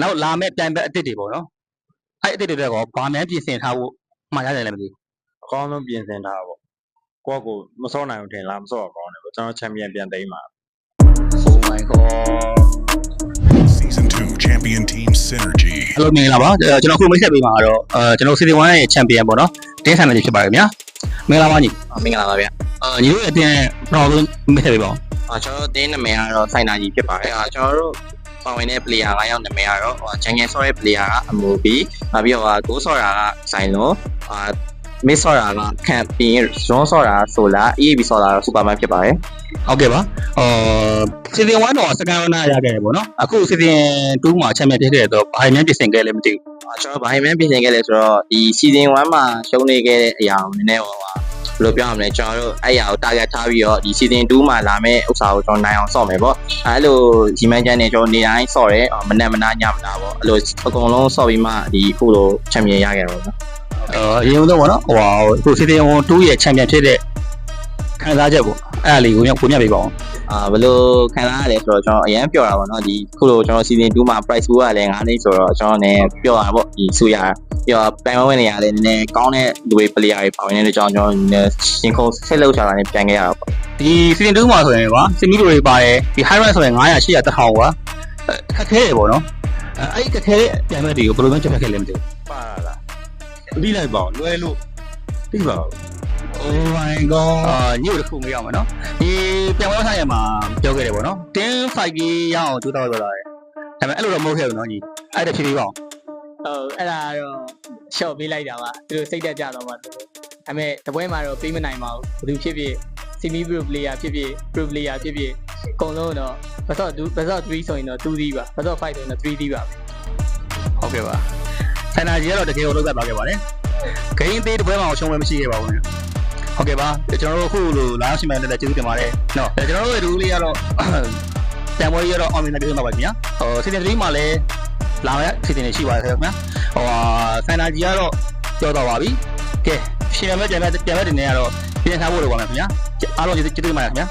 နောက်လာမဲ့ပြန်အစ်စ်တွေပေါ့နော်အဲ့အစ်စ်တွေတော့ဘာမှန်းပြင်ဆင်ထားဖို့မှားရတယ်လည်းမသိဘူး အကောင်းဆုံးပြင်ဆင်ထားပါကိုယ့်ကိုမစောနိုင်ဘူးထင်လားမစောတော့ကောင်းတယ်ပေါ့ကျွန်တော်ချန်ပီယံပြန်သိမ်းပါ Oh my god Season 2 Champion Team Synergy အားလုံးမင်္ဂလာပါကျွန်တော်ခုမိတ်ဆက်ပေးမှာတော့ကျွန်တော် Season 1ရဲ့ Champion ပေါ့နော်တင်းဆိုင်မယ်ဖြစ်ပါတယ်ခင်ဗျာမင်္ဂလာပါညီ မင်္ဂလာပါဗျာညီတို့အတင်းတော့မိတ်ဆက်ပေးပါဦး ကျွန်တော်တင်းနာမည်ကတော့စိုင်းနာကြီးဖြစ်ပါတယ်ကျွန်တော်တို့ပါဝင်တဲ့ player 9ယောက်နာမည်ကတော့ဂျန်ငယ်ဆော့တဲ့ player ကအမိုဘီနောက်ပြီးတော့ဂိုးဆော့တာကဆိုင်လွန်မစ်ဆော့တာကခန့်ပြီးဇွန်ဆော့တာဆိုလာ EAB ဆော့တာစူပါမန်ဖြစ်ပါတယ်ဟုတ်ကဲ့ပါSeason 1တော့စကန်နာရခဲ့တယ်ပေါ့နော်အခု Season 2မှာ Champion ဖြစ်ခဲ့တော့ဘာမှန်းပြင်ဆင်ခဲ့လဲမသိဘူးကျွန်တော်ဘာမှန်းပြင်ဆင်ခဲ့လဲဆိုတော့ဒီ Season 1မှာရှုံးနေခဲ့တဲ့အရာကိုနည်းနည်းဘယ်လိုပြောရမလဲကျွန်တော်တို့အဲ့အရာကို target ထားပြီးတော့ဒီ Season 2မှာလာမယ့်ဥစ္စာကိုကျွန်တော်နိုင်အောင်ဆော့မယ်ပေါ့အဲ့လိုဒီမှန်းချမ်းနေကျွန်တော်နေတိုင်းဆော့တယ်မနက်မနာညမနာပေါ့အဲ့လိုအကုန်လုံးဆော့ပြီးမှဒီခုလို Champion ရခဲ့တော့ပေါ့အရင်ဆုံးပေါ့နော်အခု Season 2ရဲ့ Champion ဖြစ်တဲ့ခံစားချက်ပေါ့အဲ့ဒါလေးကိုညပေးပါအောင်ဘယ်လိုခံစားရလဲဆိုတော့ကျွန်တော်အရင်ပြောတာပေါ့နော်ဒီခုလိုကျွန်တော် Season 2မှာ price pool ကလည်း9သိန်းဆိုတော့ကျွန်တော်လည်းပြောတာပေါ့ဒီဆူရပြောတိုင်ဝမ်ဝင်နေရလည်းနည်းနည်းကောင်းတဲ့လူတွေ player တွေပါဝင်နေတဲ့ကြောင်းကျွန်တော်ရှင်ခုံဆက်လောက်ချတာနဲ့ပြန်ခဲ့ရတော့ပေါ့ဒီ Season 2မှာဆိုရင်ကွာစင်မီလိုတွေပါတယ်ဒီ high rank ဆိုရင်900 800 1000ကွာခက်ခဲတယ်ပေါ့နော်အဲ့ဒီခက်ခဲတဲ့ပြန်မဲ့တွေကိုဘယ်လိုမှချက်ခဲ့လဲမသိဘူးပါလားပြီးလိုက်ပါလွယ်လို့ပြီးပါ Oh my god ညို့တစ်ခုမရအောင်မနော်ဒီပြန်ပွဲဆိုင်ရမှာပြောခဲ့တယ်ပေါ့နော်တင်း5 kg ရအောင်ကြိုးတော့ပြောလာတယ်ဒါပေမဲ့အဲ့လိုတော့မဟုတ်ခဲ့ဘူးနော်ညီအဲ့ဒါဖြည်းဖြည်းပါအောင်အဲ့ဒါတော့ရှော့ပေးလိုက်တာပါသူတို့စိတ်တက်ကြတော့မှဒါပေမဲ့တပွဲမှာတော့ပေးမနိုင်ပါဘူးဘယ်သူဖြစ်ဖြစ် semi pro player ဖြစ်ဖြစ် pro player ဖြစ်ဖြစ်အကုန်လုံးတော့ဘတ်တော့3ဆိုရင်တော့2 D ပါဘတ်တော့5ဆိုရင်တော့3 D ပါဟုတ်ကဲ့ပါဆန္ဒကြီးကတော့တကယ်ကိုလောက်သွားခဲ့ပါတယ်ဂိမ်းသေးတပွဲမှာရှုံးဝဲမရှိခဲ့ပါဘူးဟုတ်ကဲ့ပါကျွန်တော်တို့အခုလိုလာရှိမှန်းတဲ့ကျေးဇူးတင်ပါတယ်နော်ကျွန်တော်တို့ရဲ့ဒူးလေးကတော့တန်ပွဲကြီးကတော့ online နဲ့ပြောမှာပါခင်ဗျာSeason 3မှာလည်းလာမယ့် Season တွေရှိပါတယ်ခင်ဗျာဆန္ဒကြီးကတော့ပြောတော့ပါပြီကဲရှင်မဲ့ပြန်မဲ့တင်နေရတော့ပြင်ထားဖို့လိုပါမယ်ခင်ဗျာအားလုံးကျေးဇူးတင်ပါတယ်ခင်ဗျာ